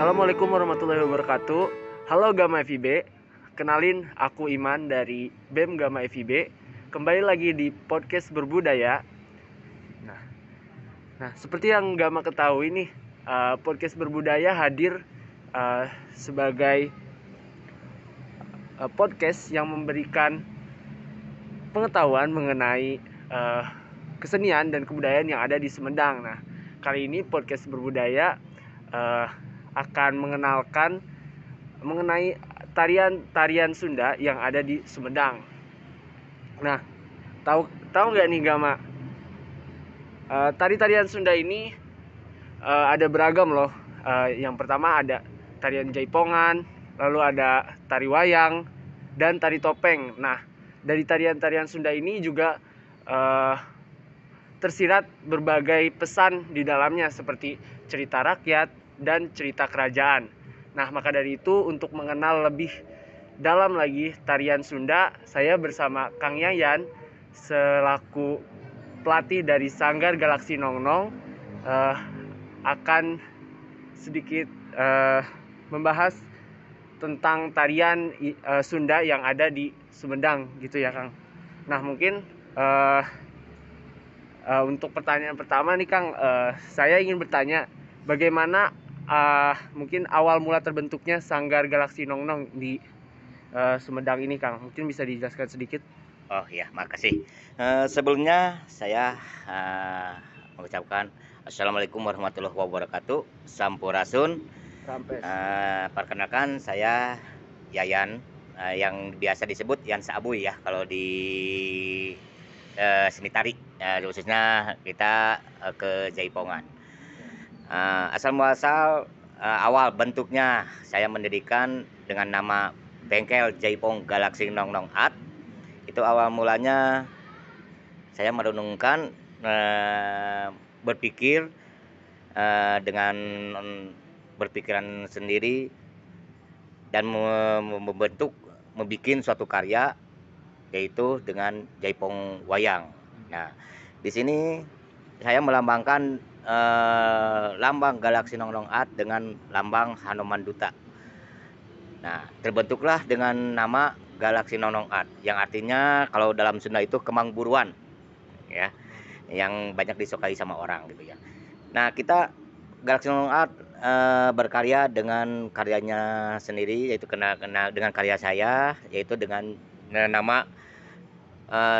Assalamualaikum warahmatullahi wabarakatuh. Halo Gama FIB, kenalin aku Iman dari BEM Gama FIB. Kembali lagi di podcast berbudaya. Nah, seperti yang Gama ketahui nih, podcast berbudaya hadir sebagai podcast yang memberikan pengetahuan mengenai kesenian dan kebudayaan yang ada di Sumedang. Nah, kali ini podcast berbudaya akan mengenalkan mengenai tarian Sunda yang ada di Sumedang. Nah, tahu nggak nih Gama? Tarian Sunda ini ada beragam loh. Yang pertama ada tarian Jaipongan, lalu ada tari wayang dan tari topeng. Nah, dari tarian-tarian Sunda ini juga tersirat berbagai pesan di dalamnya seperti cerita rakyat dan cerita kerajaan. Nah, maka dari itu untuk mengenal lebih dalam lagi tarian Sunda, saya bersama Kang Yayan selaku pelatih dari Sanggar Galaksi Nongnong akan sedikit membahas tentang tarian Sunda yang ada di Sumedang gitu ya Kang. Nah, mungkin untuk pertanyaan pertama nih Kang, saya ingin bertanya bagaimana mungkin awal mula terbentuknya Sanggar Galaksi Nongnong di Sumedang ini Kang. Mungkin bisa dijelaskan sedikit. Oh ya, makasih. Sebelumnya saya mengucapkan Assalamualaikum warahmatullahi wabarakatuh. Sampurasun. Perkenalkan saya Yayan, yang biasa disebut Yan Saabuy ya kalau di seni tari, khususnya kita ke Jaipongan. Asal muasal awal bentuknya saya mendirikan dengan nama Bengkel Jaipong Galaksi Nongnong Art. Itu awal mulanya saya merenungkan, berpikir dengan berpikiran sendiri dan membentuk, membuat suatu karya yaitu dengan Jaipong wayang. Nah, di sini saya melambangkan lambang Galaksi Nongnong Art dengan lambang Hanuman Duta. Nah, terbentuklah dengan nama Galaksi Nongnong Art, yang artinya kalau dalam Sunda itu kemang buruan, ya, yang banyak disukai sama orang gitu ya. Nah, kita Galaksi Nongnong Art berkarya dengan karyanya sendiri, yaitu dengan karya saya, yaitu dengan nama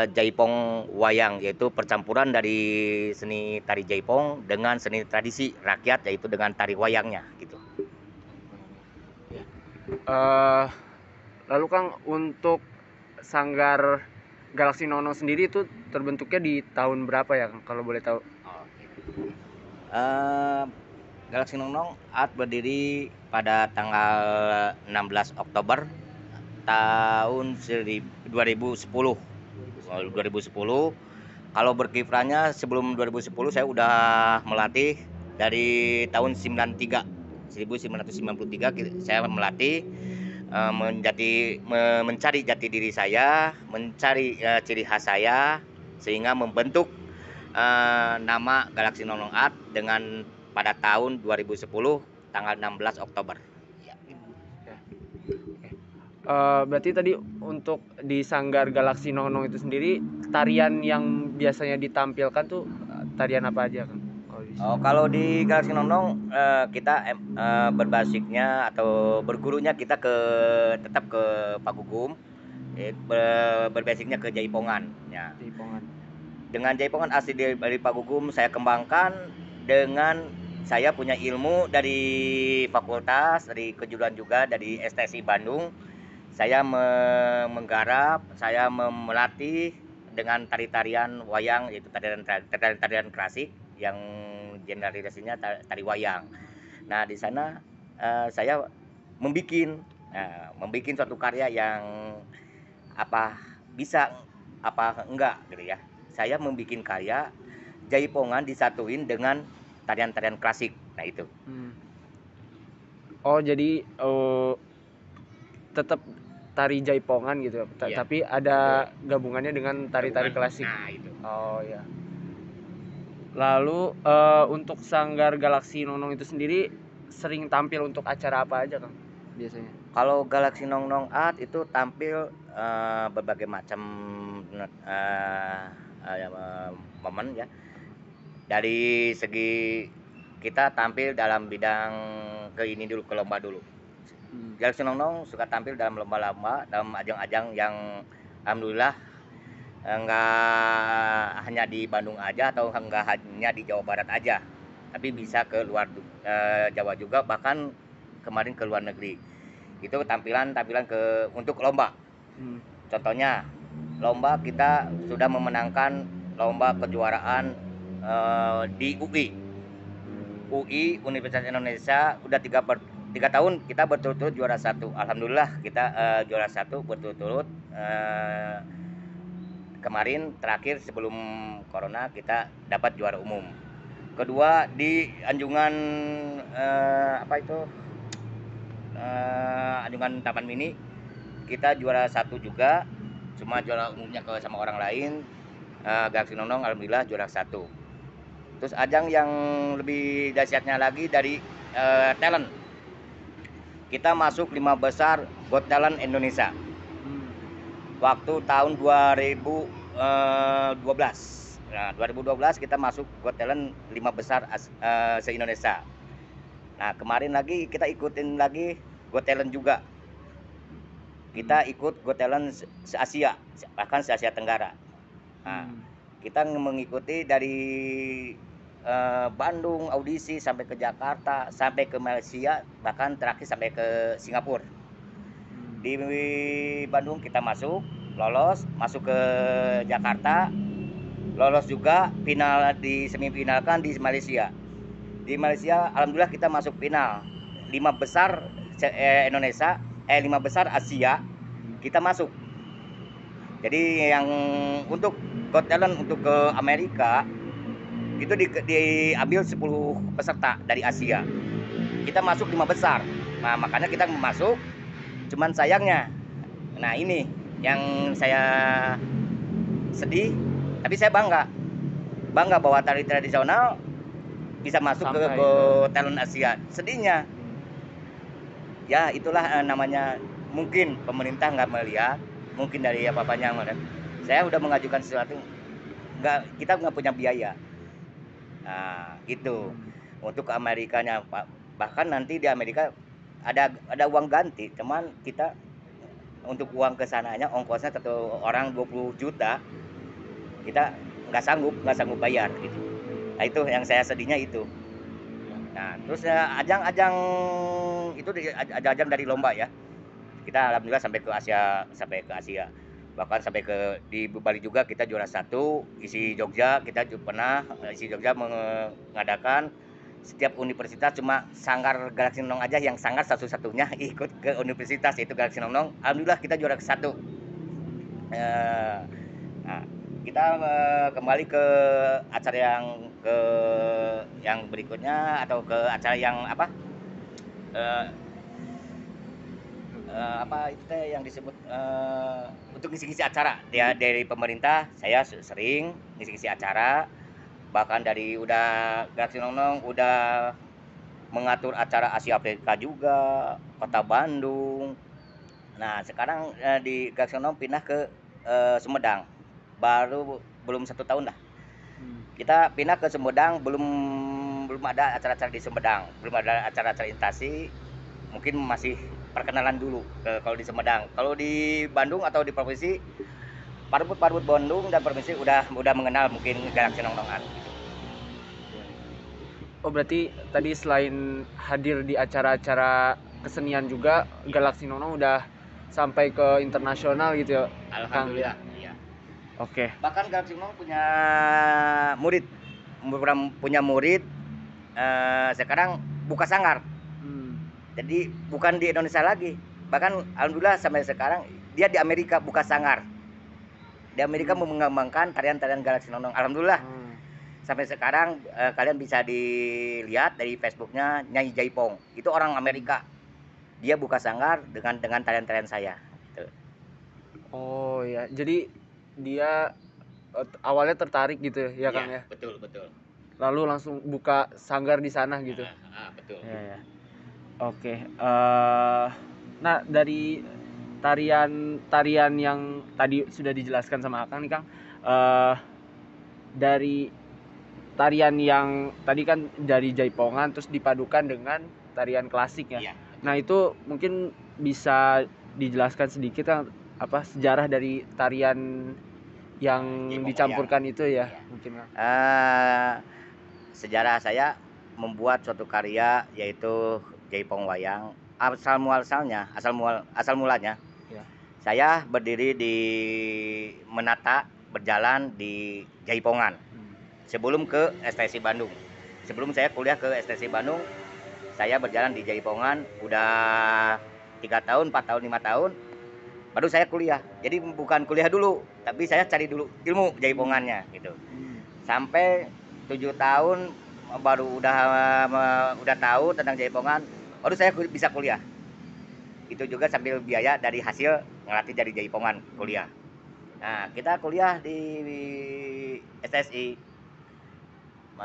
Jaipong wayang, yaitu percampuran dari seni tari Jaipong dengan seni tradisi rakyat, yaitu dengan tari wayangnya gitu. Lalu Kang, untuk Sanggar Galaksi Nongnong sendiri itu terbentuknya di tahun berapa ya Kang, kalau boleh tahu? Galaksi Nongnong Art berdiri pada tanggal 16 Oktober tahun 2010. Kalau berkiprahnya sebelum 2010 saya udah melatih dari tahun 1993 saya melatih, mencari jati diri saya, mencari ciri khas saya, sehingga membentuk nama Galaksi Nongnong Art dengan pada tahun 2010 tanggal 16 Oktober. Berarti tadi untuk di Sanggar Galaksi Nongnong itu sendiri tarian yang biasanya ditampilkan tuh tarian apa aja Kang? Kalau di Galaksi Nongnong kita berbasicnya atau bergurunya kita tetap ke Pagugum, berbasicnya ke Jaipongan ya. Dengan Jaipongan asli dari Pagugum saya kembangkan dengan saya punya ilmu dari fakultas, dari kejuruan juga dari STSI Bandung. Saya menggarap, saya melatih dengan tarian wayang, yaitu tarian klasik yang generalisasinya tari wayang. Nah, di sana saya membuat suatu karya yang bisa apa enggak gitu ya. Saya membuat karya Jaipongan disatuin dengan tarian-tarian klasik. Nah, itu. Oh, jadi tetap tari Jaipongan gitu, Iya. tapi ada gabungannya dengan tari-tari klasik. Nah, itu. Oh ya. Lalu untuk Sanggar Galaksi Nongnong itu sendiri sering tampil untuk acara apa aja Kang biasanya? Kalau Galaxy Nong Nong Art itu tampil berbagai macam eh, momen ya. Dari segi kita tampil dalam bidang ke lomba dulu. Galaxy Nong Nong suka tampil dalam lomba-lomba, dalam ajang-ajang yang alhamdulillah nggak hanya di Bandung aja atau nggak hanya di Jawa Barat aja, tapi bisa ke luar Jawa juga, bahkan kemarin ke luar negeri. Itu tampilan ke untuk lomba. Contohnya lomba kita sudah memenangkan lomba kejuaraan di UI Universitas Indonesia udah 3 tahun kita berturut-turut juara 1. Alhamdulillah kita juara 1 berturut-turut. Kemarin terakhir sebelum corona kita dapat juara umum. Kedua di Anjungan Anjungan Taman Mini kita juara 1 juga, cuma juara umumnya sama orang lain. Galaxy Nong Nong alhamdulillah juara 1. Terus ajang yang lebih dahsyatnya lagi dari talent, kita masuk 5 besar Got Talent Indonesia waktu tahun 2012. Nah, 2012 kita masuk Got Talent 5 besar se-Indonesia. Nah, kemarin lagi kita ikutin lagi Got Talent juga. Kita ikut Got Talent se-Asia, bahkan se-Asia Tenggara. Nah, kita mengikuti dari Bandung audisi sampai ke Jakarta, sampai ke Malaysia, bahkan terakhir sampai ke Singapura. Di Bandung kita lolos, masuk ke Jakarta, lolos juga, final di semifinalkan di Malaysia. Di Malaysia alhamdulillah kita masuk final. 5 besar Indonesia, 5 besar Asia kita masuk. Jadi yang untuk Got Talent untuk ke Amerika itu diambil 10 peserta dari Asia. Kita masuk 5 besar. Nah, makanya kita masuk. Cuman sayangnya, nah ini yang saya sedih, tapi saya bangga bahwa tari tradisional bisa masuk ke talent Asia. Sedihnya, ya itulah namanya, mungkin pemerintah nggak melihat, mungkin dari apa-apanya. Saya udah mengajukan sesuatu, kita nggak punya biaya. Nah, gitu. Untuk ke Amerikanya, Pak. Bahkan nanti di Amerika ada uang ganti, cuman kita untuk uang kesananya ongkosnya satu orang 20 juta kita nggak sanggup bayar gitu. Nah, itu yang saya sedihnya itu. Nah, terus ajang-ajang itu ajang dari lomba ya, kita alhamdulillah sampai ke Asia, bahkan sampai ke di Bali juga kita juara 1. Isi Jogja kita juga pernah, isi Jogja mengadakan. Setiap universitas, cuma Sanggar Galaxy Nong aja yang sanggar satu-satunya ikut ke universitas, yaitu Galaxy Nong. Alhamdulillah kita juara ke-1. Nah, kita kembali ke acara yang berikutnya, atau ke acara yang itu yang disebut untuk ngisi-ngisi acara ya. Dari pemerintah saya sering ngisi-ngisi acara, bahkan dari Galaxy Nong Nong udah mengatur acara Asia Afrika juga, Kota Bandung. Nah, sekarang di Galaxy Nong Nong pindah ke Sumedang, belum 1 tahun lah. Kita pindah ke Sumedang, belum ada acara-acara di Sumedang, belum ada acara-acara intasi, mungkin masih perkenalan dulu kalau di Sumedang. Kalau di Bandung atau di provinsi, Parbud Bandung dan provinsi udah mengenal mungkin Galaxy Nong Nong Art. Oh, berarti tadi selain hadir di acara-acara kesenian juga, Galaxy Nong Nong udah sampai ke internasional gitu ya? Alhamdulillah. Iya. Oke. Bahkan Galaxy Nong punya murid sekarang buka sanggar. Jadi bukan di Indonesia lagi. Bahkan alhamdulillah sampai sekarang dia di Amerika buka sanggar. Di Amerika mengembangkan tarian-tarian Galaxy Nong Nong. Alhamdulillah. Sampai sekarang kalian bisa dilihat dari Facebooknya Nyai Jaipong. Itu orang Amerika. Dia buka sanggar dengan tarian-tarian saya. Gitu. Oh ya, jadi dia awalnya tertarik gitu ya Kang ya? Betul. Lalu langsung buka sanggar di sana gitu. Betul. Ya. Oke. Nah, dari tarian yang tadi sudah dijelaskan sama Akang nih Kang, eh dari tarian yang tadi kan dari Jaipongan terus dipadukan dengan tarian klasik ya. Iya. Nah, itu mungkin bisa dijelaskan sedikit Kang, apa sejarah dari tarian yang Jaipong wayang. dicampurkan itu ya, Iya. mungkin Kang. Eh, Sejarah saya membuat suatu karya yaitu Jaipong wayang. Asal mulanya Ya. saya berdiri di menata berjalan di Jaipongan sebelum ke STSI Bandung. Sebelum saya kuliah ke STSI Bandung, saya berjalan di Jaipongan udah 3 tahun, 4 tahun, 5 tahun, baru saya kuliah. Jadi bukan kuliah dulu, tapi saya cari dulu ilmu Jaipongannya gitu. Sampai 7 tahun baru udah tahu tentang Jaipongan, baru saya bisa kuliah. Itu juga sambil biaya dari hasil ngelatih dari Jaipongan kuliah. Nah, kita kuliah di SSI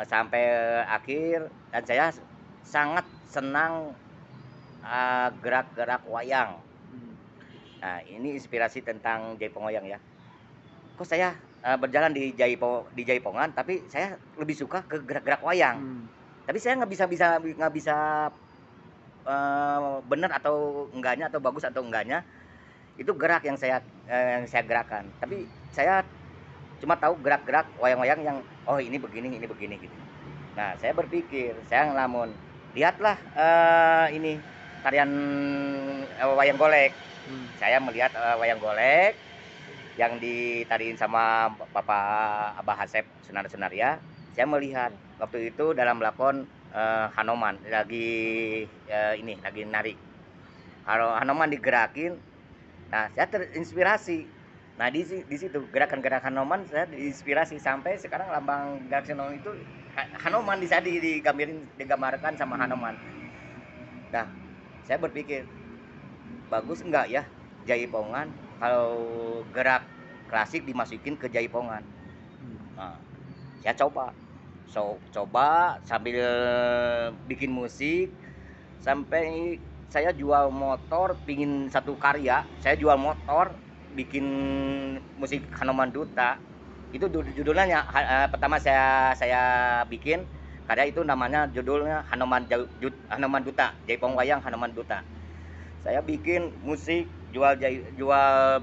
sampai akhir, dan saya sangat senang gerak-gerak wayang. Nah, ini inspirasi tentang Jaipong wayang ya. Kok saya berjalan di Jaipongan, tapi saya lebih suka ke gerak-gerak wayang. Tapi saya nggak bisa benar atau enggaknya, atau bagus atau enggaknya. Itu gerak yang saya gerakan. Tapi saya cuma tahu gerak-gerak wayang-wayang yang oh ini begini gitu. Nah, saya berpikir, saya ngelamun, lihatlah ini tarian wayang golek. Saya melihat wayang golek yang ditariin sama Bapak Abah Hasep Sunar-Sunaria. Saya melihat waktu itu dalam lakon Hanoman lagi narik. Kalau Hanoman digerakin, nah saya terinspirasi. Nah di situ gerakan-gerakan Hanoman saya diinspirasi sampai sekarang lambang Galaxy itu Hanoman digambarkan sama Hanoman. Nah, saya berpikir bagus enggak ya Jaipongan kalau gerak klasik dimasukin ke Jaipongan. Nah, saya coba sambil bikin musik sampai saya jual motor, pingin satu karya, saya jual motor bikin musik Hanoman Duta. Itu judulnya pertama saya bikin karya itu, namanya judulnya Hanoman Duta, Jaipong Wayang Hanoman Duta. Saya bikin musik, jual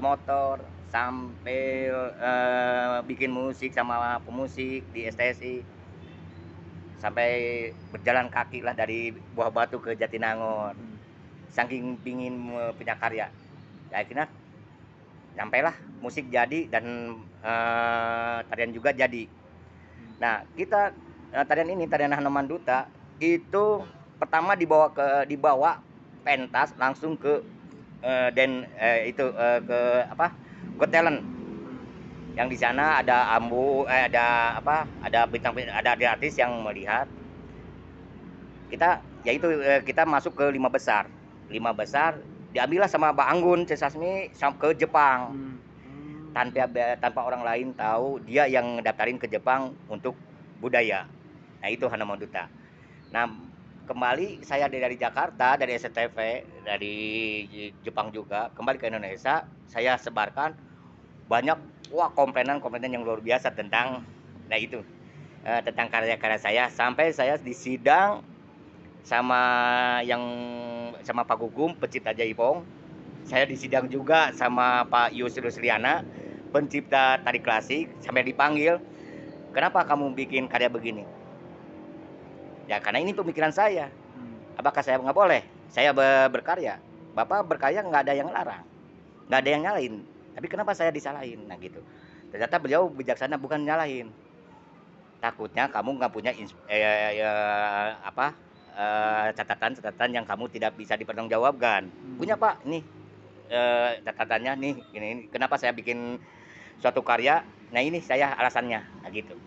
motor, sampai bikin musik sama pemusik di STSI, sampai berjalan kaki lah dari Buah Batu ke Jatinangor, saking pingin punya karya. Ya, akhirnya nyampailah musik jadi, dan tarian juga jadi. Nah, kita tarian Hanoman Duta itu pertama dibawa pentas langsung ke ke apa, Got Talent, yang di sana ada ada bintang, ada artis yang melihat kita, yaitu kita masuk ke 5 besar diambillah sama Mbak Anggun Cesasmi ke Jepang, tanpa orang lain tahu, dia yang daftarin ke Jepang untuk budaya. Nah, itu Hanoman Duta. Nah, kembali saya dari Jakarta, dari SCTV, dari Jepang juga, kembali ke Indonesia, saya sebarkan banyak komplainan yang luar biasa tentang, nah itu tentang karya-karya saya, sampai saya disidang sama yang sama Pak Gugum pencipta Jaipong. Saya disidang juga sama Pak Yusril Liana pencipta tari klasik, sampai dipanggil, kenapa kamu bikin karya begini? Ya karena ini pemikiran saya. Apakah saya nggak boleh saya berkarya? Bapak berkarya nggak ada yang larang, nggak ada yang nyalain, tapi kenapa saya disalahin? Nah gitu. Ternyata beliau bijaksana, bukan nyalahin, takutnya kamu nggak punya catatan-catatan yang kamu tidak bisa dipertanggungjawabkan. Punya Pak, nih catatannya nih, ini kenapa saya bikin suatu karya, nah ini saya alasannya, nah gitu.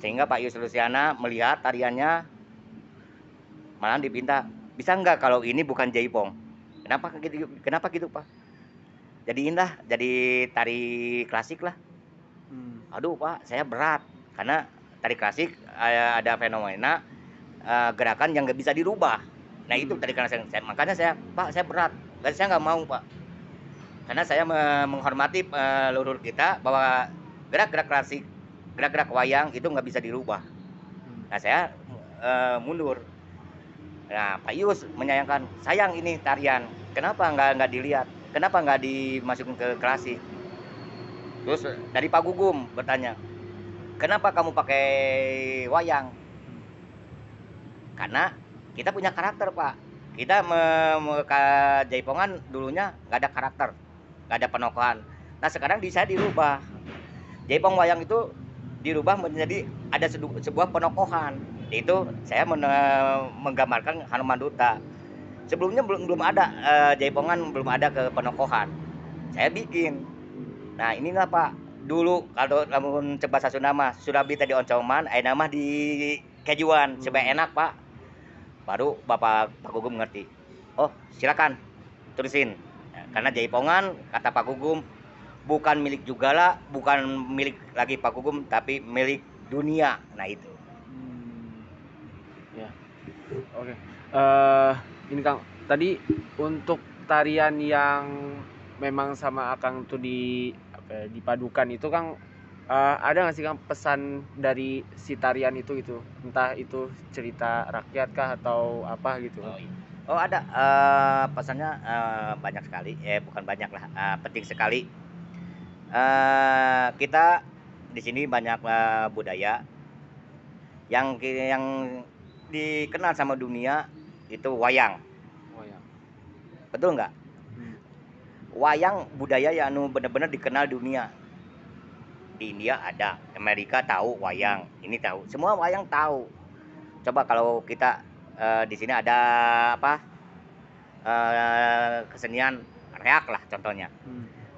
Sehingga Pak Yusuf Luciana melihat tariannya, malah dipinta, bisa nggak kalau ini bukan Jaipong? Kenapa gitu Pak? Jadiin lah, jadi tari klasik lah. Aduh Pak, saya berat, karena tari klasik ada fenomena gerakan yang nggak bisa dirubah. Nah itu tadi karena makanya Pak saya berat, dan saya nggak mau Pak, karena saya menghormati leluhur kita bahwa gerak-gerak klasik, gerak-gerak wayang itu nggak bisa dirubah. Nah saya mundur. Nah Pak Yus menyayangkan, sayang ini tarian, kenapa nggak dilihat, kenapa nggak dimasukin ke klasik. Terus dari Pak Gugum bertanya, kenapa kamu pakai wayang? Karena kita punya karakter Pak. Kita Jaipongan dulunya nggak ada karakter, nggak ada penokohan. Nah sekarang saya dirubah. Jaipong wayang itu dirubah menjadi ada sebuah penokohan. Yaitu saya menggambarkan Hanuman Duta. Sebelumnya belum ada Jaipongan, belum ada ke penokohan. Saya bikin. Nah inilah Pak. Dulu kalau namun bahasa Sunda mah Surabi tadi oncoman, nama di kejuan supaya enak Pak. Baru Pak Gugum ngerti. Oh silakan terusin. Nah, karena Jaipongan kata Pak Gugum bukan milik Jugala, bukan milik lagi Pak Gugum, tapi milik dunia. Nah itu. Ya, oke. Ini Kang, tadi untuk tarian yang memang sama Akang tuh dipadukan itu Kang, ada nggak sih Kang pesan dari si tarian itu gitu? Entah itu cerita rakyat kah atau apa gitu? Oh ada pesannya banyak sekali. Bukan banyak lah, penting sekali. Kita di sini banyak budaya yang dikenal sama dunia itu wayang. Betul nggak? Wayang budaya yang benar-benar dikenal dunia. Di India ada, Amerika tahu wayang, ini tahu, semua wayang tahu. Coba kalau kita di sini ada apa kesenian reak lah contohnya.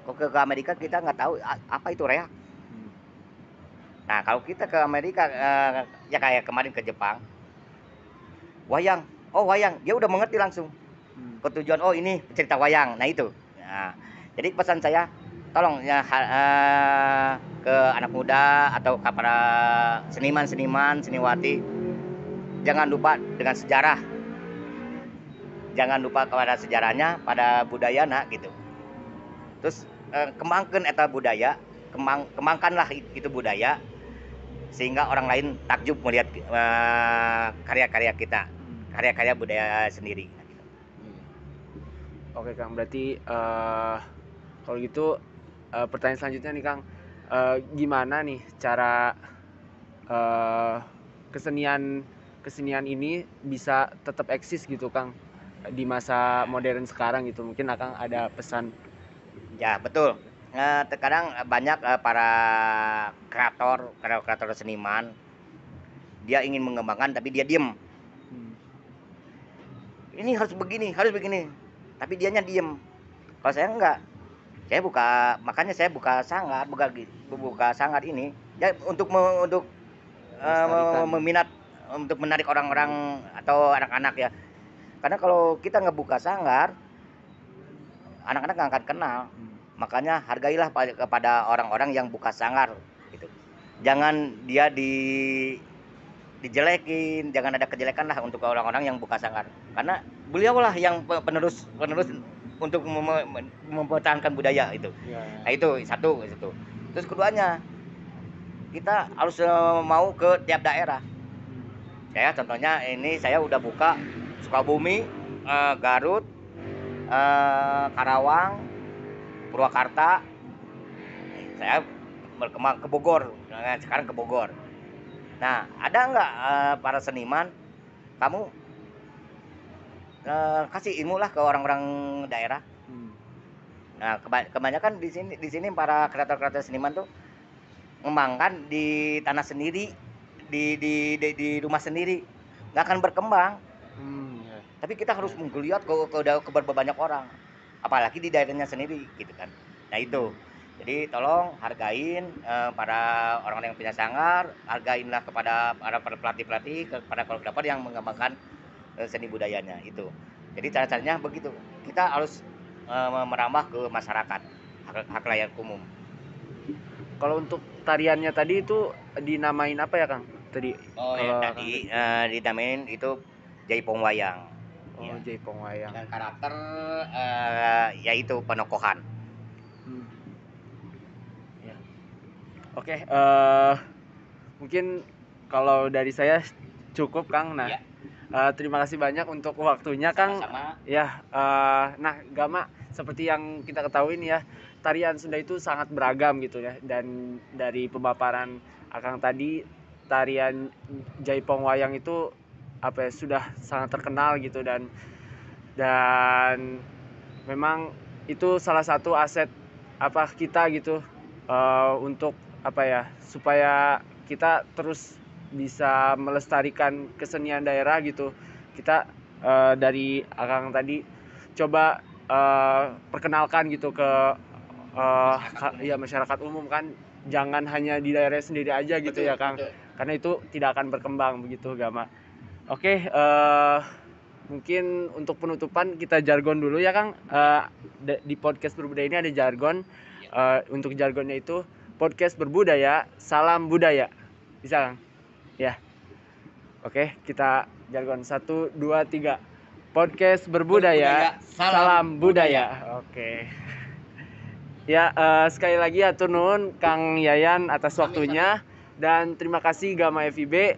Kalau ke Amerika kita nggak tahu apa itu reak. Nah kalau kita ke Amerika ya kayak kemarin ke Jepang, wayang, oh wayang, dia udah mengerti langsung ketujuan, oh ini cerita wayang. Nah itu. Nah, jadi pesan saya tolong ya ke anak muda atau ke para seniman-seniman, seniwati, jangan lupa dengan sejarah, jangan lupa kepada sejarahnya, pada budaya nak gitu. Terus kembangkan eta budaya, kembangkanlah itu budaya sehingga orang lain takjub melihat karya-karya kita, karya-karya budaya sendiri. Oke Kang, berarti kalau gitu pertanyaan selanjutnya nih Kang, gimana nih cara kesenian ini bisa tetap eksis gitu Kang di masa modern sekarang gitu? Mungkin Kang ada pesan. Ya betul. Terkadang banyak para kreator seniman, dia ingin mengembangkan tapi dia diem. Ini harus begini, tapi dianya diem. Kalau saya enggak, makanya saya buka sanggar ini ya untuk meminat, untuk menarik orang-orang atau anak-anak ya. Karena kalau kita ngebuka sanggar, anak-anak nggak akan kenal. Makanya hargailah kepada orang-orang yang buka sanggar gitu. Jangan dia dijelekin, jangan ada kejelekan lah untuk orang-orang yang buka sanggar. Karena beliau lah yang penerus untuk mempertahankan budaya itu. Nah itu satu. Terus keduanya, kita harus mau ke tiap daerah. Saya contohnya ini saya udah buka Sukabumi, Garut, Karawang, Purwakarta. Saya berkembang ke Bogor. Sekarang ke Bogor. Nah, ada nggak para seniman, kamu kasih ilmu lah ke orang-orang daerah. Nah, kebanyakan di sini para kreator seniman tuh mengembangkan di tanah sendiri, di rumah sendiri, nggak akan berkembang. Tapi kita harus menggeliat ke banyak orang, apalagi di daerahnya sendiri, gitu kan. Nah itu. Jadi tolong hargain para orang-orang yang punya sanggar, hargainlah kepada para pelatih-pelatih, kepada koreografer yang mengembangkan seni budayanya itu. Jadi cara-caranya begitu. Kita harus merambah ke masyarakat, hak layak umum. Kalau untuk tariannya tadi itu dinamain apa ya Kang? Tadi. Oh ya tadi dinamain itu Jaipong Wayang. Oh, Iya. Jaipong wayang. Dengan karakter yaitu penokohan. Hmm. Ya. Oke, mungkin kalau dari saya cukup Kang. Nah, Iya. Terima kasih banyak untuk waktunya Kang. Sama-sama. Ya, nah Gama, seperti yang kita ketahui nih ya, tarian Sunda itu sangat beragam gitu ya. Dan dari pemaparan Akang tadi, tarian Jaipong Wayang itu apa ya, sudah sangat terkenal gitu, dan memang itu salah satu aset apa kita gitu, untuk apa ya, supaya kita terus bisa melestarikan kesenian daerah gitu. Kita dari Akang tadi coba perkenalkan gitu ke ya masyarakat umum kan, jangan hanya di daerah sendiri aja gitu Betul, ya Kang, betul. karena itu tidak akan berkembang begitu Gama. Oke, mungkin untuk penutupan kita jargon dulu ya Kang. Di podcast berbudaya ini ada jargon. Untuk jargonnya itu podcast berbudaya, salam budaya. Bisa Kang? Ya. Oke, kita jargon 1, 2, 3. Podcast berbudaya, salam budaya. Oke. Ya, sekali lagi atur nuhun Kang Yayan atas waktunya, dan terima kasih Gama FIB.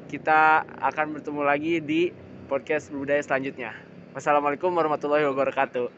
Kita akan bertemu lagi di podcast berbudaya selanjutnya. Wassalamualaikum warahmatullahi wabarakatuh.